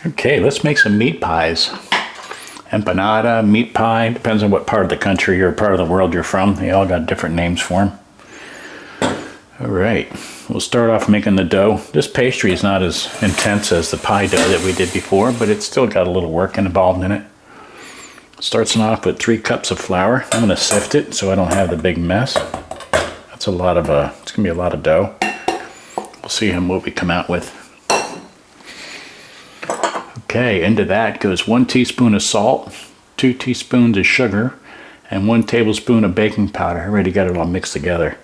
Okay, let's make some meat pies. Empanada, meat pie, depends on what part of the country or part of the world you're from. They all got different names for them. All right, we'll start off making the dough. This pastry is not as intense as the pie dough that we did before, but it's still got a little work involved in it. Starting off with 3 cups of flour. I'm going to sift it so I don't have the big mess. That's a lot of, it's going to be a lot of dough. We'll see what we come out with. Okay, into that goes 1 teaspoon of salt, 2 teaspoons of sugar, and 1 tablespoon of baking powder. I already got it all mixed together.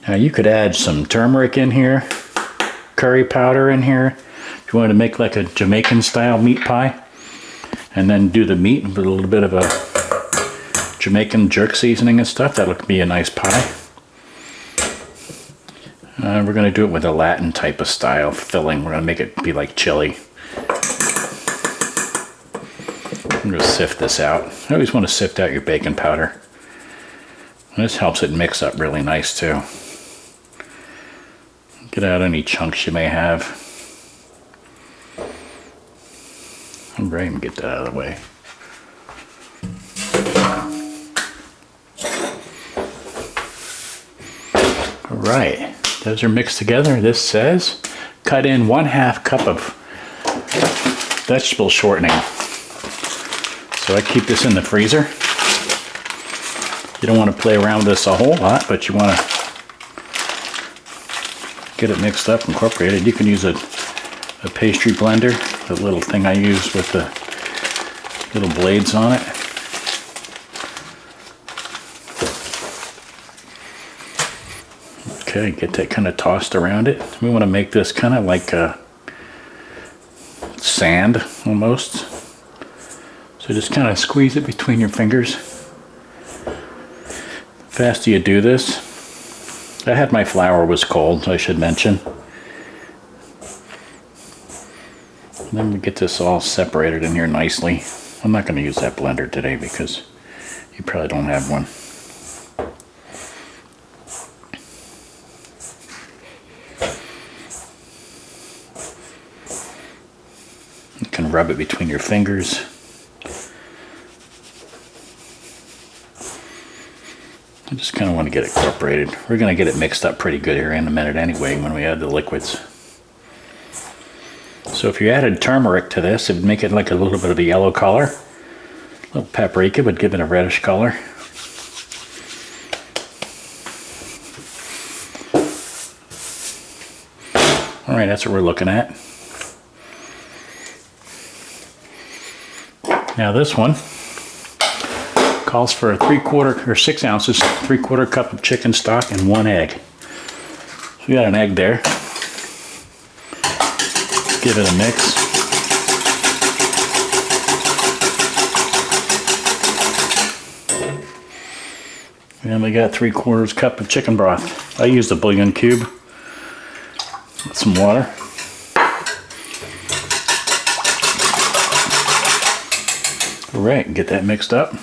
Now you could add some turmeric in here, curry powder in here, if you wanted to make like a Jamaican style meat pie. And then do the meat with a little bit of a Jamaican jerk seasoning and stuff. That would be a nice pie. We're going to do it with a Latin type of style filling. We're going to make it be like chili. I'm going to sift this out. I always want to sift out your baking powder. And this helps it mix up really nice too. Get out any chunks you may have. Alright, and get that out of the way. Alright, those are mixed together. This says cut in 1/2 cup of vegetable shortening. So I keep this in the freezer. You don't want to play around with this a whole lot, but you want to get it mixed up, incorporated. You can use a pastry blender, the little thing I use with the little blades on it. Okay, get that kind of tossed around it. We want to make this kind of like a sand almost. So just kind of squeeze it between your fingers. The faster you do this, I had my flour was cold, I should mention. And then we get this all separated in here nicely. I'm not going to use that blender today because you probably don't have one. You can rub it between your fingers. I just kind of want to get it incorporated. We're going to get it mixed up pretty good here in a minute anyway when we add the liquids. So if you added turmeric to this, it would make it like a little bit of a yellow color. A little paprika would give it a reddish color. Alright, that's what we're looking at. Now this one calls for a 3/4 or 6 ounces, 3/4 cup of chicken stock and 1 egg. So we got an egg there. Give it a mix. And we got 3/4 cup of chicken broth. I used a bouillon cube with some water. Alright, get that mixed up.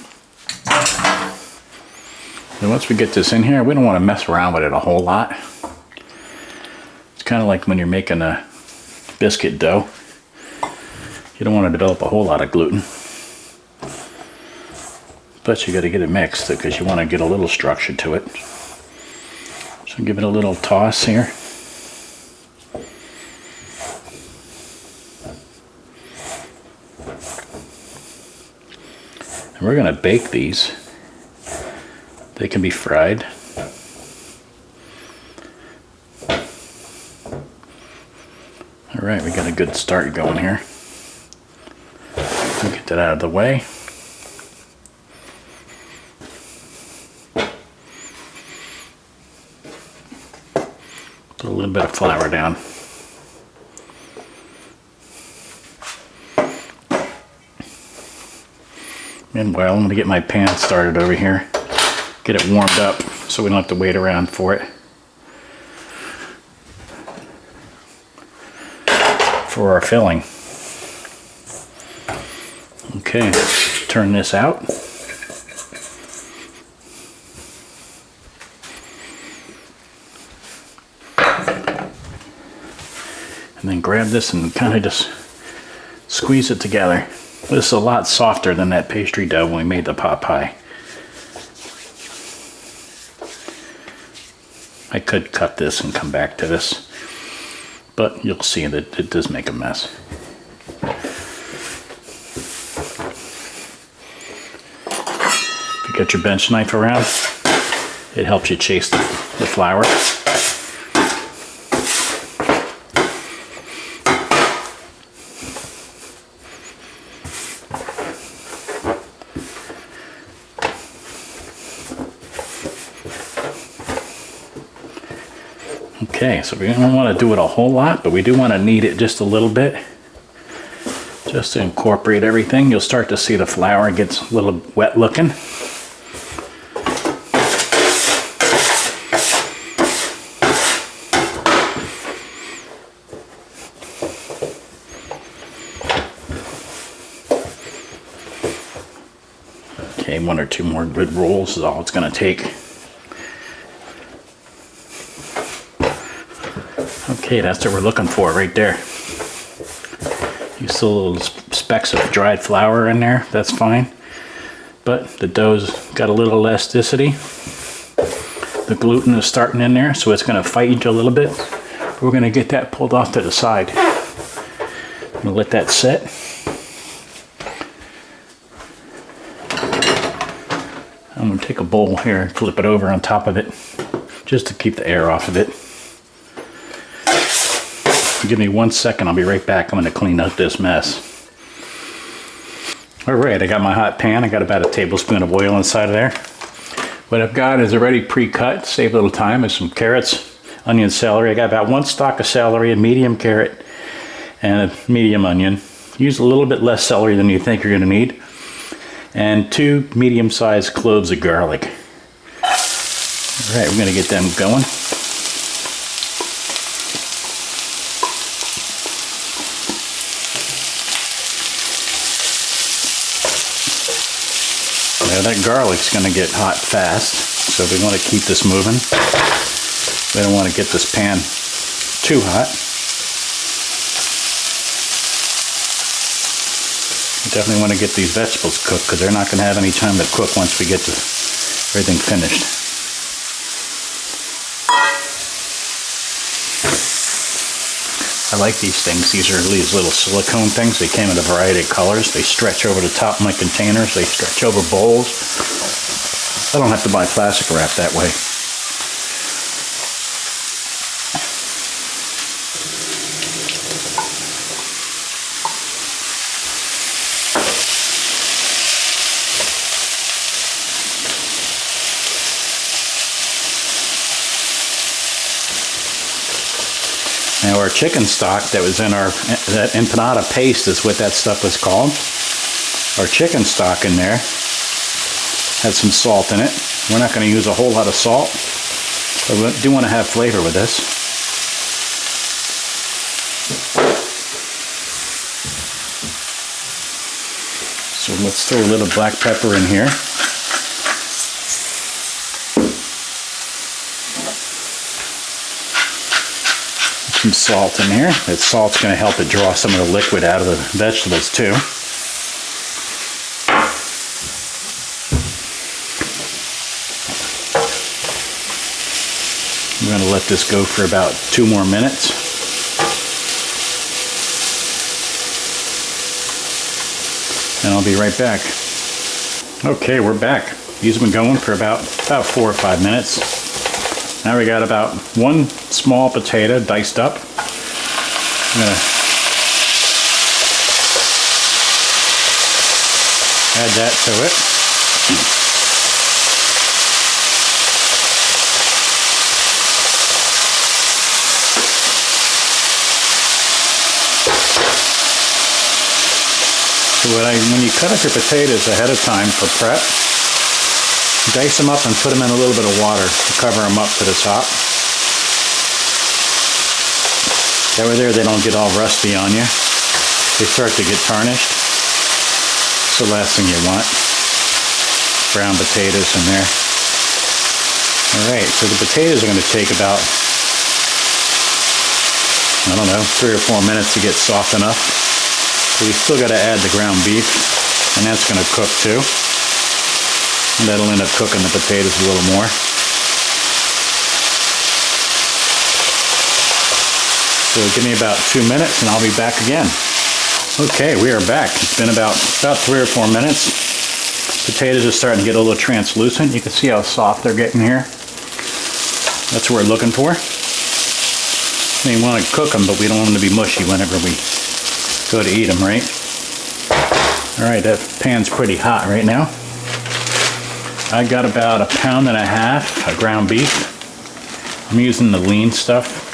And once we get this in here, we don't want to mess around with it a whole lot. It's kind of like when you're making a biscuit dough. You don't want to develop a whole lot of gluten. But you got to get it mixed because you want to get a little structure to it. So give it a little toss here. And we're going to bake these. They can be fried. Alright, we got a good start going here. We'll get that out of the way. Put a little bit of flour down. Meanwhile, I'm going to get my pan started over here. Get it warmed up so we don't have to wait around for it. For our filling. Okay, turn this out. And then grab this and kind of just Squeeze it together. This is a lot softer than that pastry dough when we made the pot pie. I could cut this and come back to this, but you'll see that it does make a mess. If you get your bench knife around, it helps you chase the flour. Okay, so we don't want to do it a whole lot, but we do want to knead it just a little bit, just to incorporate everything. You'll start to see the flour gets a little wet looking. Okay, 1 or 2 more good rolls is all it's going to take. Okay, that's what we're looking for right there. You see little specks of dried flour in there, that's fine. But the dough's got a little elasticity. The gluten is starting in there, so it's going to fight you a little bit. We're going to get that pulled off to the side. I'm going to let that set. I'm going to take a bowl here and flip it over on top of it, just to keep the air off of it. Give me 1 second, I'll be right back. I'm going to clean up this mess. Alright, I got my hot pan. I got about a tablespoon of oil inside of there. What I've got is already pre-cut, save a little time, is some carrots, onion, celery. I got about 1 stalk of celery, a medium carrot, and a medium onion. Use a little bit less celery than you think you're going to need. And 2 medium-sized cloves of garlic. Alright, we're going to get them going. Now that garlic's going to get hot fast, so we want to keep this moving. We don't want to get this pan too hot. We definitely want to get these vegetables cooked because they're not going to have any time to cook once we get everything finished. I like these things. These are these little silicone things. They came in a variety of colors. They stretch over the top of my containers. They stretch over bowls. I don't have to buy plastic wrap that way. Now our chicken stock that was in that empanada paste is what that stuff was called. Our chicken stock in there had some salt in it. We're not going to use a whole lot of salt, but we do want to have flavor with this. So let's throw a little black pepper in here. Some salt in here. That salt's going to help it draw some of the liquid out of the vegetables too. I'm going to let this go for about 2 more minutes. And I'll be right back. Okay, we're back. These have been going for about 4 or 5 minutes. Now we got about 1 small potato diced up. I'm going to add that to it. So when you cut up your potatoes ahead of time for prep, dice them up and put them in a little bit of water to cover them up to the top. That way there they don't get all rusty on you. They start to get tarnished. It's the last thing you want. Brown potatoes in there. Alright, so the potatoes are going to take about, I don't know, 3 or 4 minutes to get soft enough. So we still got to add the ground beef, and that's going to cook too. And that'll end up cooking the potatoes a little more. So give me about 2 minutes and I'll be back again. Okay, we are back. It's been about 3 or 4 minutes. Potatoes are starting to get a little translucent. You can see how soft they're getting here. That's what we're looking for. I mean, we want to cook them, but we don't want them to be mushy whenever we go to eat them, right? All right, that pan's pretty hot right now. I got about 1.5 pounds of ground beef. I'm using the lean stuff.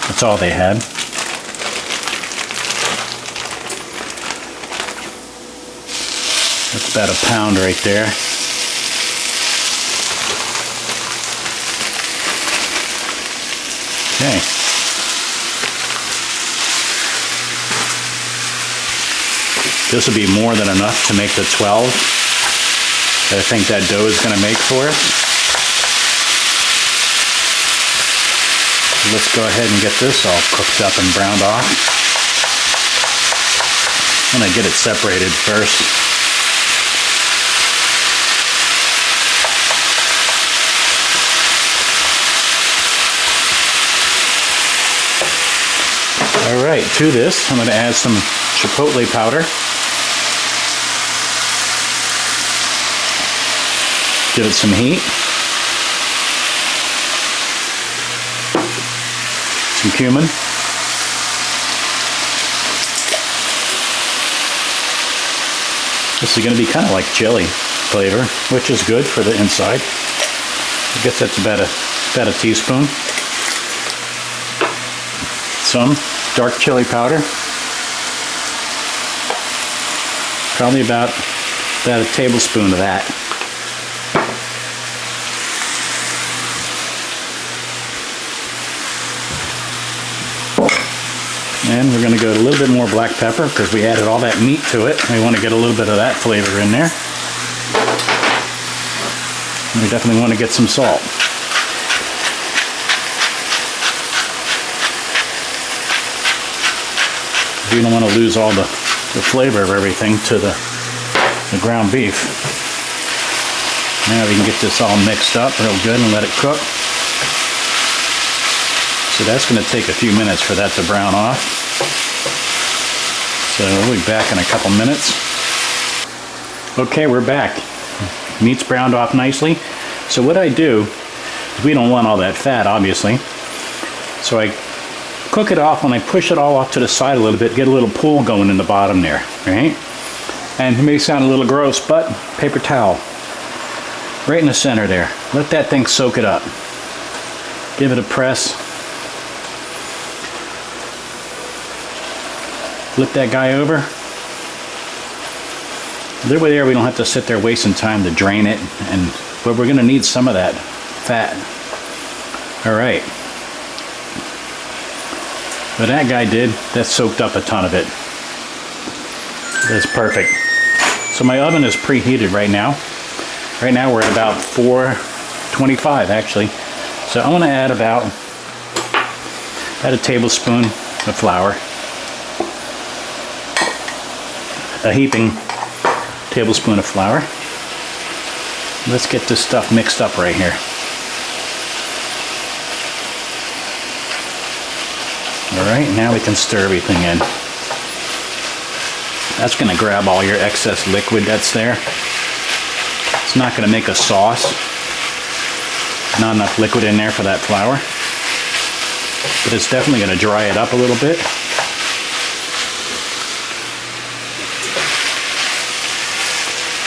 That's all they had. That's about 1 pound right there. Okay. This will be more than enough to make the 12 that I think that dough is going to make for us. Let's go ahead and get this all cooked up and browned off. I'm going to get it separated first. Alright, to this I'm going to add some chipotle powder. Give it some heat. Some cumin. This is going to be kind of like chili flavor, which is good for the inside. I guess that's about a teaspoon. Some dark chili powder. Probably about a tablespoon of that. And we're going to go a little bit more black pepper because we added all that meat to it. We want to get a little bit of that flavor in there. And we definitely want to get some salt. We don't want to lose all the flavor of everything to the ground beef. Now we can get this all mixed up real good and let it cook. So that's going to take a few minutes for that to brown off. So we'll be back in a couple minutes. Okay, we're back. Meat's browned off nicely. So what I do, we don't want all that fat obviously. So I cook it off and I push it all off to the side a little bit, get a little pool going in the bottom there, right? And it may sound a little gross, but paper towel right in the center there. Let that thing soak it up. Give it a press. Flip that guy over. That way there we don't have to sit there wasting time to drain it, but we're going to need some of that fat. Alright. But that guy did, that soaked up a ton of it. That's perfect. So my oven is preheated right now. Right now we're at about 425 actually. So I'm going to add about a tablespoon of flour. A heaping tablespoon of flour. Let's get this stuff mixed up right here. Alright, now we can stir everything in. That's going to grab all your excess liquid that's there. It's not going to make a sauce. Not enough liquid in there for that flour. But it's definitely going to dry it up a little bit.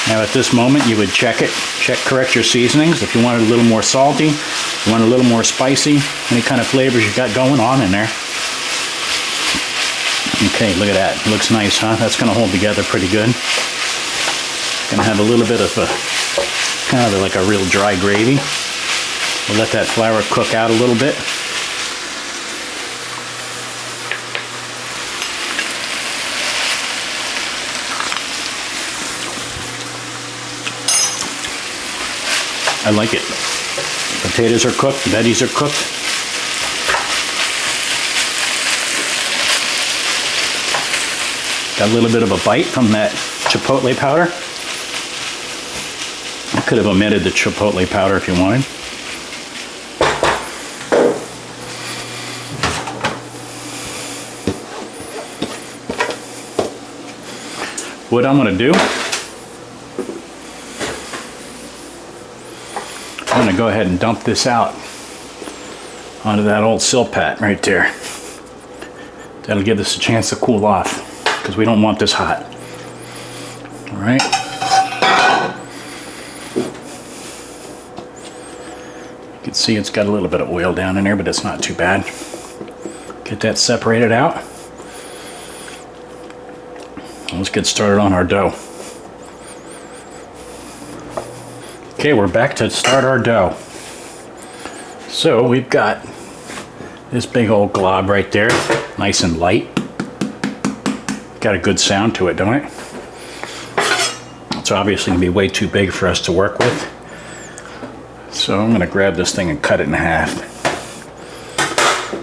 Now at this moment you would correct your seasonings. If you want it a little more salty, you want it a little more spicy, any kind of flavors you got going on in there. Okay, look at that. It looks nice, huh? That's going to hold together pretty good. Going to have a little bit of kind of like a real dry gravy. We'll let that flour cook out a little bit. I like it. Potatoes are cooked, veggies are cooked. Got a little bit of a bite from that chipotle powder. I could have omitted the chipotle powder if you wanted. What I'm going to do, I'm going to go ahead and dump this out onto that old silpat right there. That'll give this a chance to cool off because we don't want this hot. All right. You can see it's got a little bit of oil down in there, but it's not too bad. Get that separated out. Let's get started on our dough. Okay, we're back to start our dough. So we've got this big old glob right there, nice and light. Got a good sound to it, don't it? It's obviously gonna be way too big for us to work with. So I'm gonna grab this thing and cut it in half.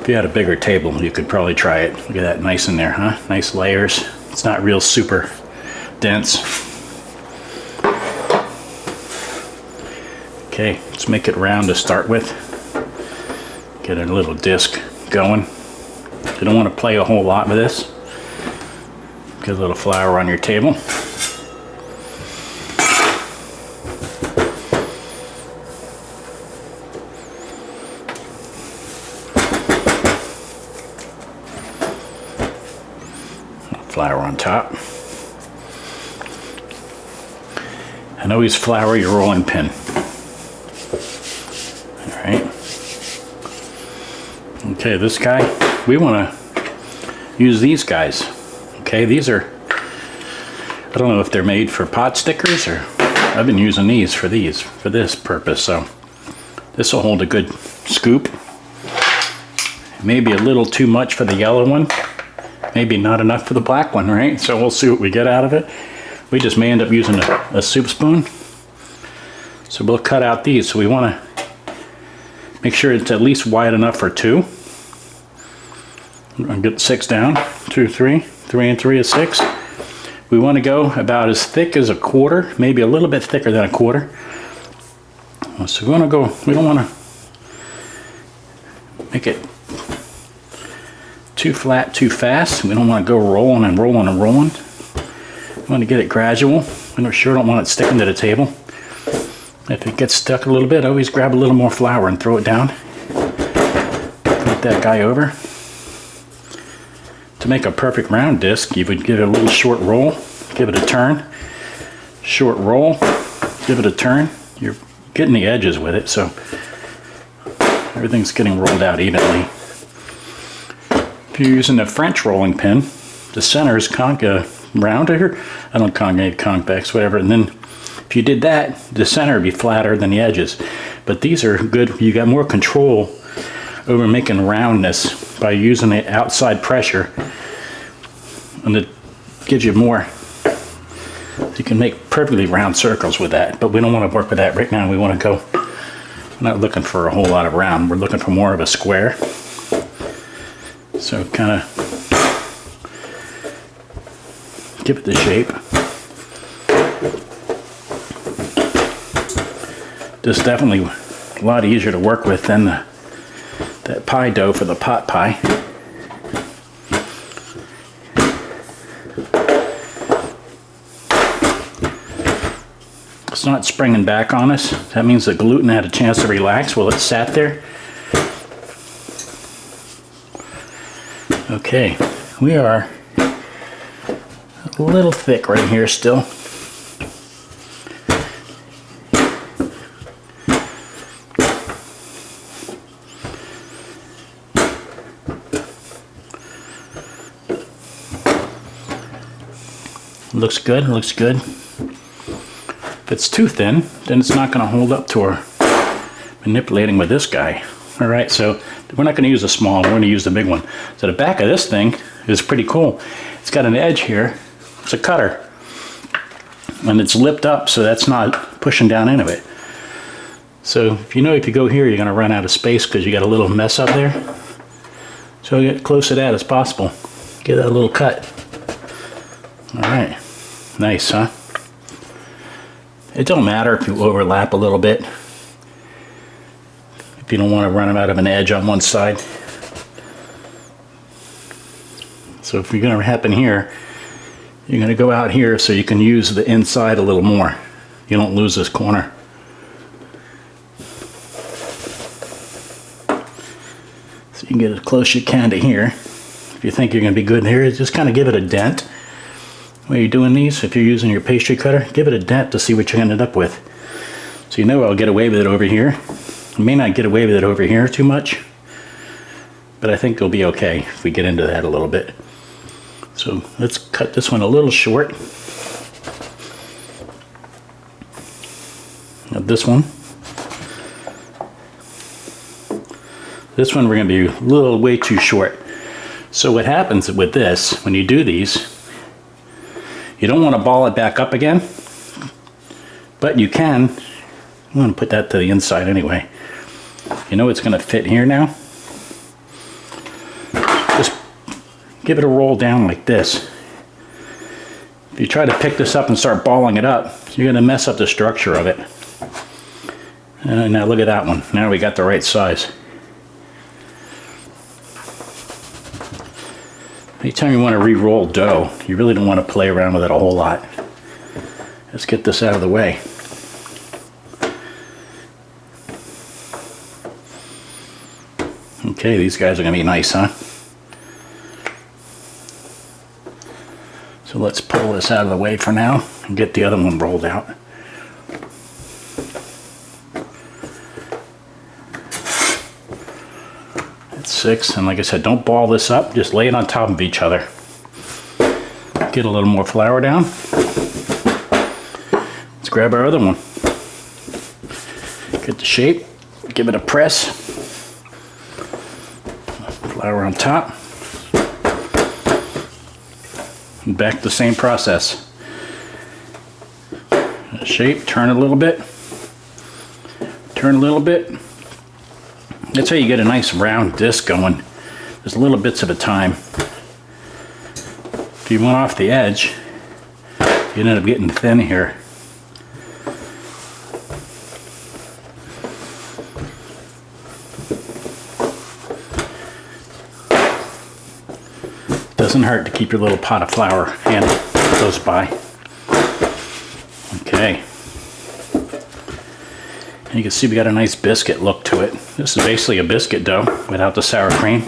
If you had a bigger table, you could probably try it. Look at that, nice in there, huh? Nice layers. It's not real super dense. Okay, let's make it round to start with. Get a little disc going. You don't want to play a whole lot with this. Get a little flour on your table. Flour on top. And always flour your rolling pin. All right. Okay, this guy, we want to use these guys. Okay, these are, I don't know if they're made for pot stickers or I've been using these for this purpose. So this will hold a good scoop. Maybe a little too much for the yellow one. Maybe not enough for the black one, right? So we'll see what we get out of it. We just may end up using a soup spoon. So we'll cut out these. So we want to make sure it's at least wide enough for two. I'll get 6 down. 2, 3. 3 and 3 is 6. We want to go about as thick as a quarter, maybe a little bit thicker than a quarter. So we want to go, we don't want to make it too flat too fast. We don't want to go rolling and rolling and rolling. We want to get it gradual. We sure don't want it sticking to the table. If it gets stuck a little bit, always grab a little more flour and throw it down. Flip that guy over. To make a perfect round disc, you would give it a little short roll, give it a turn. Short roll, give it a turn. You're getting the edges with it, so everything's getting rolled out evenly. If you're using the French rolling pin, the center is rounder. I don't convex, whatever. And then if you did that, the center would be flatter than the edges. But these are good. You got more control over making roundness by using the outside pressure, and it gives you more. You can make perfectly round circles with that, but we don't want to work with that right now. We want to go, we're not looking for a whole lot of round. We're looking for more of a square. So kind of give it the shape. This is definitely a lot easier to work with than that pie dough for the pot pie. It's not springing back on us. That means the gluten had a chance to relax while it sat there. Okay, we are a little thick right here still. Looks good, looks good. If it's too thin, then it's not going to hold up to our manipulating with this guy. All right, so we're not going to use the small, we're going to use the big one. So the back of this thing is pretty cool. It's got an edge here. It's a cutter. And it's lipped up so that's not pushing down into it. So if you go here, you're going to run out of space because you got a little mess up there. So get close to that as possible. Get that little cut. All right, nice, huh? It don't matter if you overlap a little bit, if you don't want to run them out of an edge on one side. So if you're going to happen here, you're going to go out here so you can use the inside a little more. You don't lose this corner. So you can get as close as you can to here. If you think you're going to be good in here, just kind of give it a dent. When you're doing these, if you're using your pastry cutter, give it a dent to see what you ended up with. So you know I'll get away with it over here. I may not get away with it over here too much, but I think it'll be okay if we get into that a little bit. So let's cut this one a little short. Now this one we're going to be a little way too short. So what happens with this, when you do these, you don't want to ball it back up again, but you can. I'm going to put that to the inside anyway. You know it's going to fit here now. Just give it a roll down like this. If you try to pick this up and start balling it up, you're going to mess up the structure of it. Now look at that one. Now we got the right size. Anytime you want to re-roll dough, you really don't want to play around with it a whole lot. Let's get this out of the way. Okay, these guys are going to be nice, huh? So let's pull this out of the way for now and get the other one rolled out. That's 6, and like I said, don't ball this up, just lay it on top of each other. Get a little more flour down. Let's grab our other one. Get the shape, give it a press. Flour on top. And back the same process. Shape, turn a little bit. Turn a little bit. That's how you get a nice round disc going. Just little bits at a time. If you went off the edge, you end up getting thin here. Doesn't hurt to keep your little pot of flour handy close by. Okay. And you can see we got a nice biscuit look to it. This is basically a biscuit dough without the sour cream.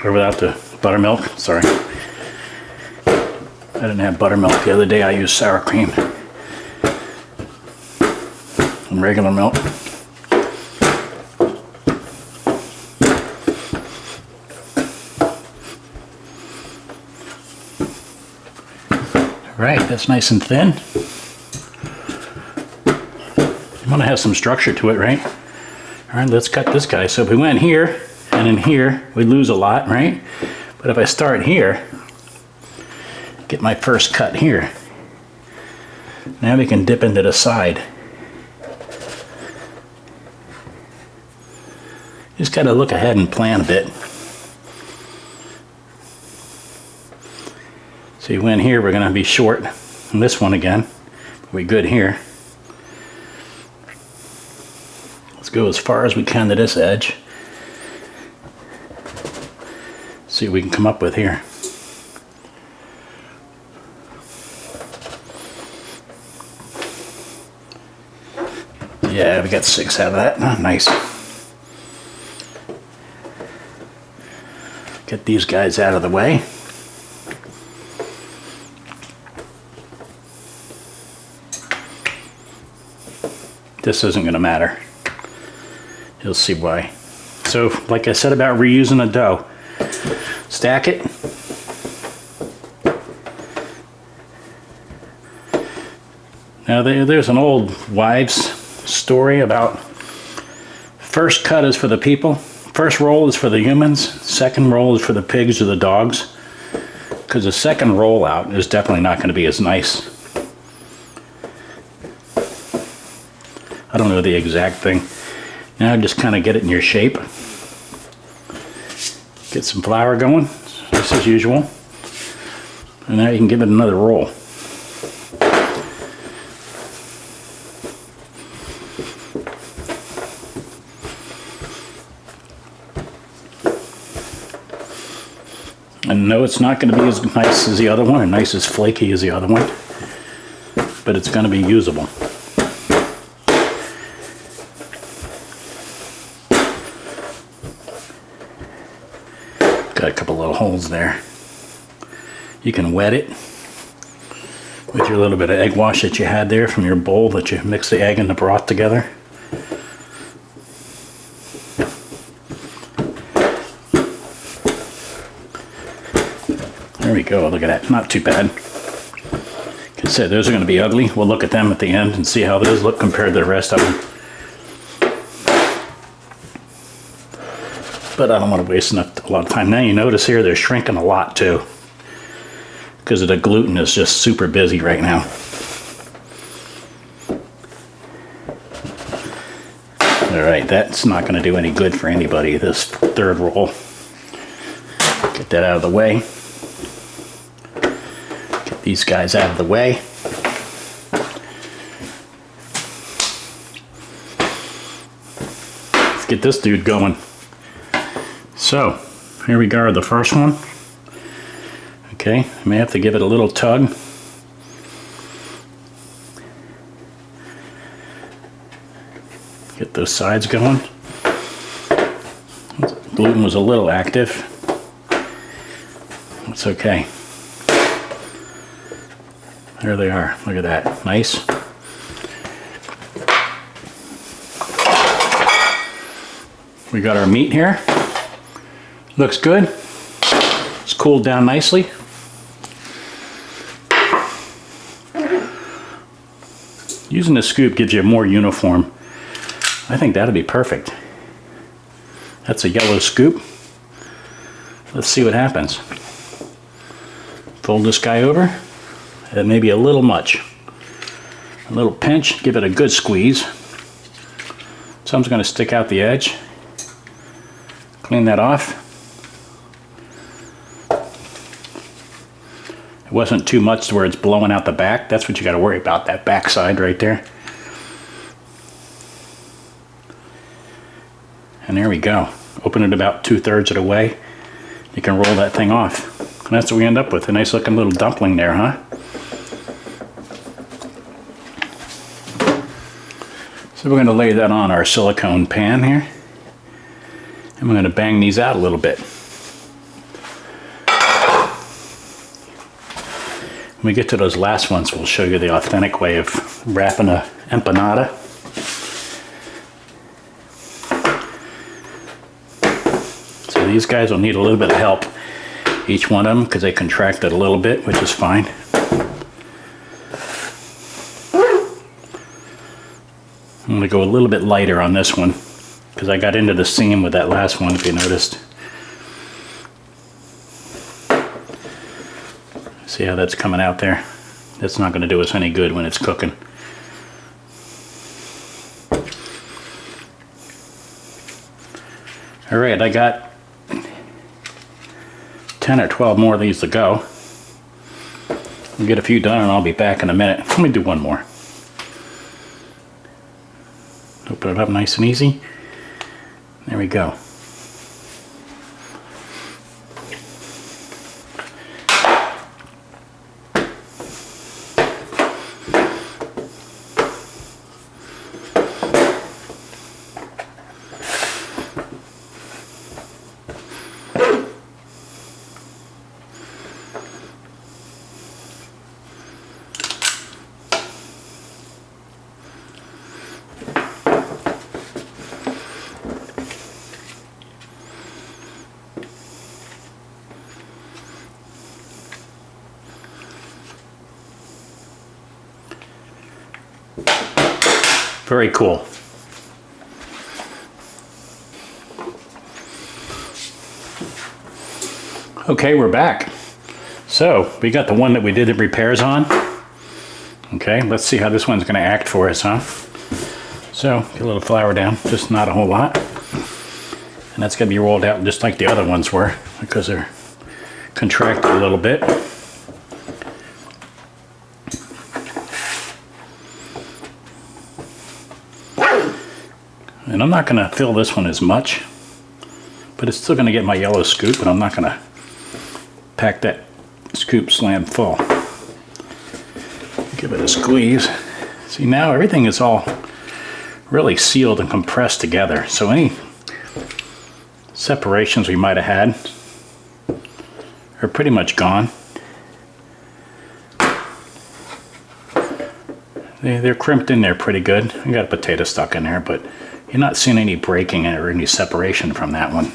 Or without the buttermilk, sorry. I didn't have buttermilk the other day, I used sour cream and regular milk. Right, that's nice and thin. You want to have some structure to it, right? All right, let's cut this guy. So if we went here and in here, we lose a lot, right? But if I start here, get my first cut here. Now we can dip into the side. Just got to look ahead and plan a bit. So you went here, we're going to be short on this one again. We're good here. Let's go as far as we can to this edge. See what we can come up with here. Yeah, we got 6 out of that. Oh, nice. Get these guys out of the way. This isn't going to matter. You'll see why. So, like I said about reusing a dough, stack it. Now there's an old wives' story about first cut is for the people, first roll is for the humans, second roll is for the pigs or the dogs, because the second roll out is definitely not going to be as nice. I don't know the exact thing. Now just kind of get it in your shape. Get some flour going, just as usual. And now you can give it another roll. And no, it's not going to be as nice as the other one, or nice as flaky as the other one, but it's going to be usable. Got a couple little holes there. You can wet it with your little bit of egg wash that you had there from your bowl that you mix the egg and the broth together. There we go, look at that, not too bad. Like I said, those are going to be ugly. We'll look at them at the end and see how those look compared to the rest of them. But I don't want to waste a lot of time. Now you notice here they're shrinking a lot too, because the gluten is just super busy right now. Alright, that's not going to do any good for anybody, this third roll. Get that out of the way. Get these guys out of the way. Let's get this dude going. So, here we go, the first one. Okay, I may have to give it a little tug. Get those sides going. The gluten was a little active. It's okay. There they are. Look at that. Nice. We got our meat here. Looks good. It's cooled down nicely. Using a scoop gives you a more uniform. I think that'd be perfect. That's a yellow scoop. Let's see what happens. Fold this guy over. And maybe a little much. A little pinch. Give it a good squeeze. Some's going to stick out the edge. Clean that off. It wasn't too much to where it's blowing out the back. That's what you got to worry about, that back side right there. And there we go. Open it about 2/3 of the way. You can roll that thing off. And that's what we end up with. A nice looking little dumpling there, huh? So we're going to lay that on our silicone pan here. And we're going to bang these out a little bit. When we get to those last ones, we'll show you the authentic way of wrapping a empanada. So these guys will need a little bit of help, each one of them, because they contracted a little bit, which is fine. I'm going to go a little bit lighter on this one, because I got into the seam with that last one, if you noticed. See how that's coming out there? That's not going to do us any good when it's cooking. Alright, I got 10 or 12 more of these to go. We'll get a few done and I'll be back in a minute. Let me do one more. Open it up nice and easy. There we go. Very cool. Okay, we're back. So we got the one that we did the repairs on. Okay, let's see how this one's going to act for us, huh? So get a little flour down, just not a whole lot. And that's going to be rolled out just like the other ones were because they're contracted a little bit. And I'm not going to fill this one as much, but it's still going to get my yellow scoop, but I'm not going to pack that scoop slam full. Give it a squeeze. See, now everything is all really sealed and compressed together, so any separations we might have had are pretty much gone. They're crimped in there pretty good. We got a potato stuck in there, but you're not seeing any breaking or any separation from that one.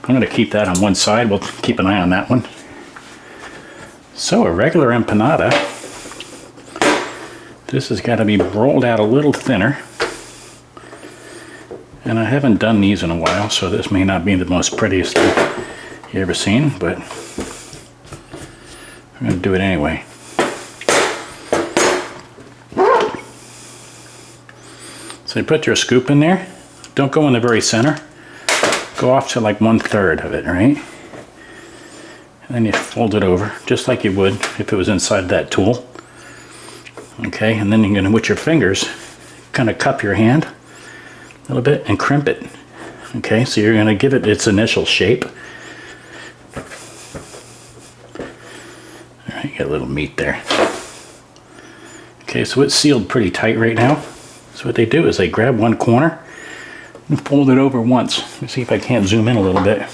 I'm going to keep that on one side. We'll keep an eye on that one. So a regular empanada, this has got to be rolled out a little thinner. And I haven't done these in a while, so this may not be the most prettiest thing you ever seen, but I'm going to do it anyway. So you put your scoop in there. Don't go in the very center. Go off to like 1/3 of it, right? And then you fold it over, just like you would if it was inside that tool. Okay, and then you're going to, with your fingers, kind of cup your hand a little bit and crimp it. Okay, so you're going to give it its initial shape. All right, you got a little meat there. Okay, so it's sealed pretty tight right now. So what they do is they grab one corner and fold it over once. Let me see if I can't zoom in a little bit.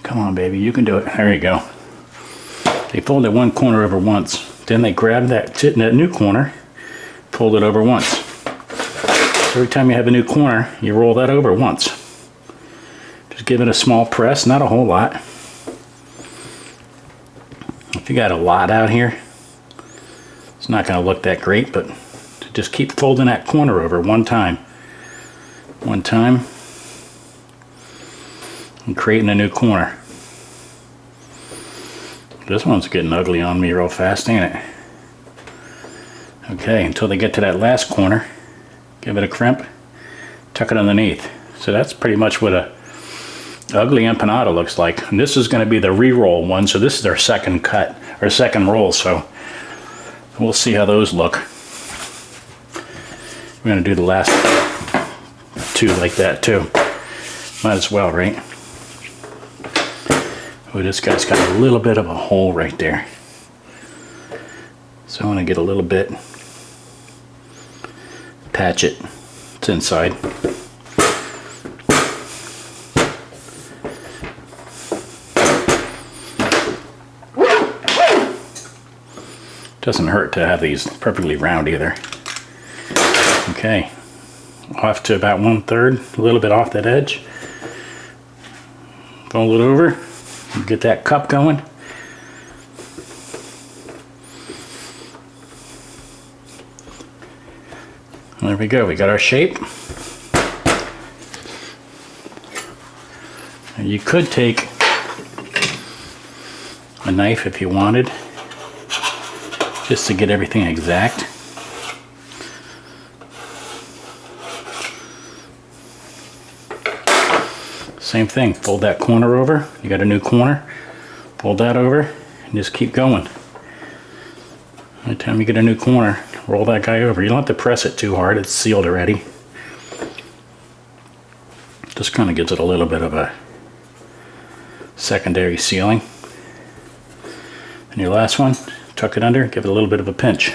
Come on, baby, you can do it. There you go. They fold it one corner over once. Then they grab that new corner, fold it over once. So every time you have a new corner, you roll that over once. Just give it a small press, not a whole lot. If you got a lot out here, it's not going to look that great, but just keep folding that corner over one time. One time. And creating a new corner. This one's getting ugly on me real fast, ain't it? Okay, until they get to that last corner, give it a crimp, tuck it underneath. So that's pretty much what a ugly empanada looks like. And this is going to be the re-roll one, so this is our second cut, or second roll, so we'll see how those look. We're going to do the last two like that too. Might as well, right? Oh, this guy's got a little bit of a hole right there. So I want to get a little bit, patch it, it's inside. Doesn't hurt to have these perfectly round either. Okay, off to about 1/3, a little bit off that edge. Fold it over, get that cup going. There we go, we got our shape. And you could take a knife if you wanted, just to get everything exact. Same thing, fold that corner over, you got a new corner, fold that over, and just keep going. Every time you get a new corner, roll that guy over. You don't have to press it too hard, it's sealed already. Just kind of gives it a little bit of a secondary sealing. And your last one, tuck it under, give it a little bit of a pinch.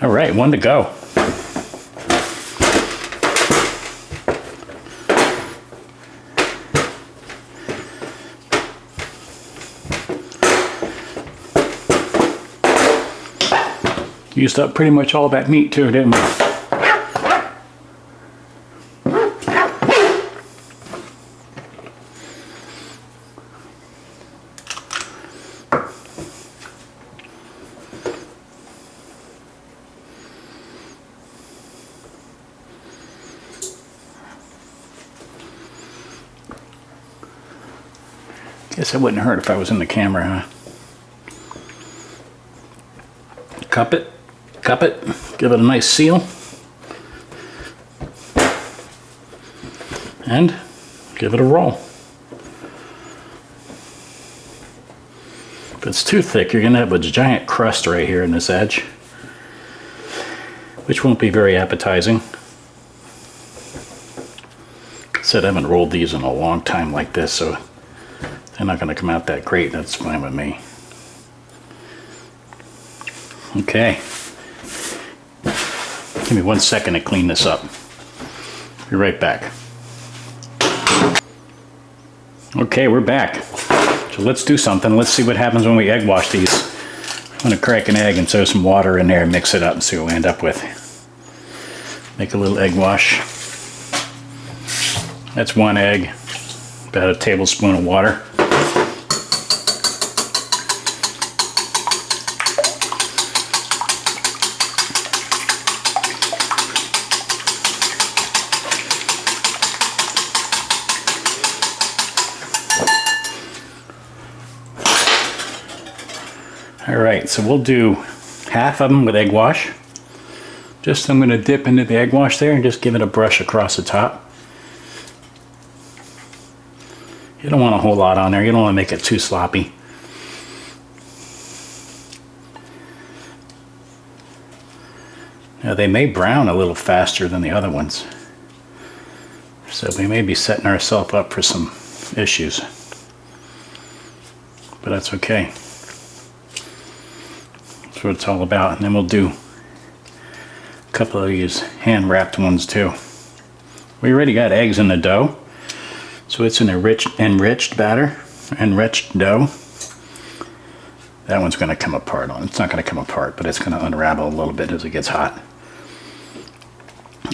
All right, one to go. Used up pretty much all that meat too, didn't we? Guess it wouldn't hurt if I was in the camera, huh? Cup it, give it a nice seal, and give it a roll. If it's too thick, you're gonna have a giant crust right here in this edge, which won't be very appetizing. I said I haven't rolled these in a long time like this, so they're not gonna come out that great. That's fine with me. Okay. Give me 1 second to clean this up. Be right back. Okay, we're back. So let's do something. Let's see what happens when we egg wash these. I'm gonna crack an egg and throw some water in there and mix it up and see what we end up with. Make a little egg wash. That's 1 egg, about a tablespoon of water. Alright, so we'll do half of them with egg wash. I'm going to dip into the egg wash there and just give it a brush across the top. You don't want a whole lot on there, you don't want to make it too sloppy. Now they may brown a little faster than the other ones, so we may be setting ourselves up for some issues, but that's okay. That's what it's all about. And then we'll do a couple of these hand wrapped ones too. We already got eggs in the dough, so it's an enriched batter, enriched dough. That one's going to come apart. It's not going to come apart, but it's going to unravel a little bit as it gets hot.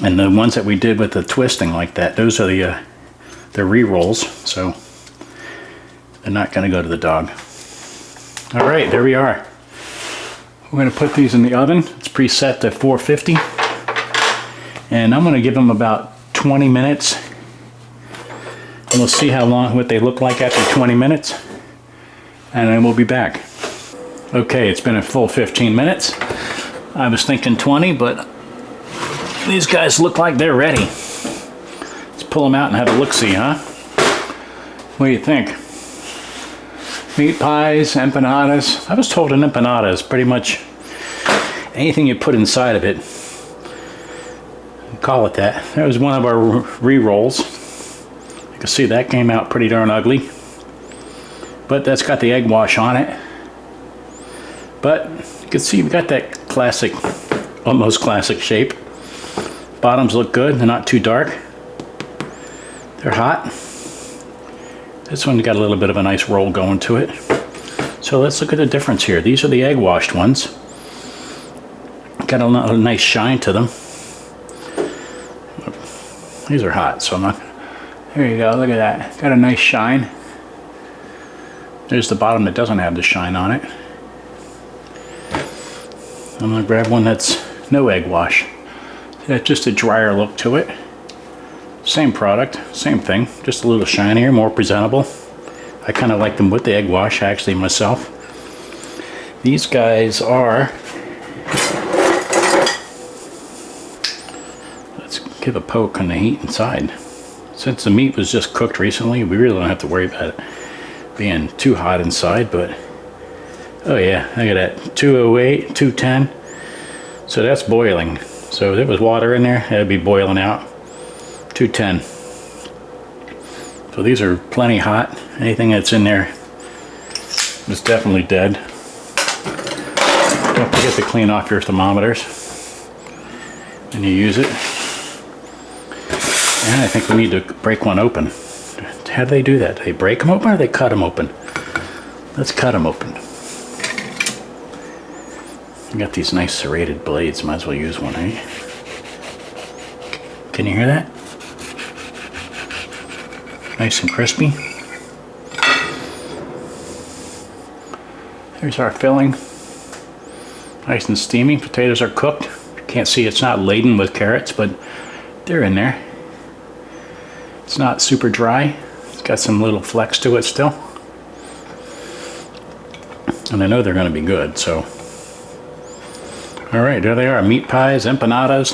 And the ones that we did with the twisting like that, those are the re-rolls, so they're not going to go to the dog. All right, there we are. We're going to put these in the oven. It's preset to 450, and I'm going to give them about 20 minutes. And we'll see what they look like after 20 minutes, and then we'll be back. Okay, it's been a full 15 minutes. I was thinking 20, but these guys look like they're ready. Let's pull them out and have a look-see, huh? What do you think? Meat pies, empanadas. I was told an empanada is pretty much anything you put inside of it. Call it that. That was one of our re-rolls. You can see that came out pretty darn ugly, but that's got the egg wash on it. But you can see we got that classic, almost classic shape. Bottoms look good, they're not too dark. They're hot. This one got a little bit of a nice roll going to it. So let's look at the difference here. These are the egg washed ones. Got a nice shine to them. These are hot, so I'm not. There you go, look at that. Got a nice shine. There's the bottom that doesn't have the shine on it. I'm gonna grab one that's no egg wash. That's just a drier look to it. Same product, same thing, just a little shinier, more presentable. I kind of like them with the egg wash, actually, myself. These guys are, let's give a poke on the heat inside. Since the meat was just cooked recently, we really don't have to worry about it being too hot inside, but oh yeah, look at that, 208, 210. So that's boiling. So if there was water in there, that'd be boiling out. 210. So these are plenty hot. Anything that's in there is definitely dead. Don't forget to clean off your thermometers when you use it. And I think we need to break one open. How do they do that? Do they break them open or do they cut them open? Let's cut them open. We got these nice serrated blades. Might as well use one, eh? Can you hear that? Nice and crispy. There's our filling. Nice and steamy. Potatoes are cooked. You can't see it's not laden with carrots, but they're in there. It's not super dry. It's got some little flex to it still. And I know they're going to be good, so. All right, there they are, meat pies, empanadas.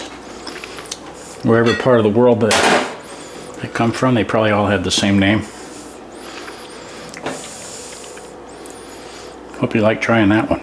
Wherever part of the world that they come from, they probably all have the same name. Hope you like trying that one.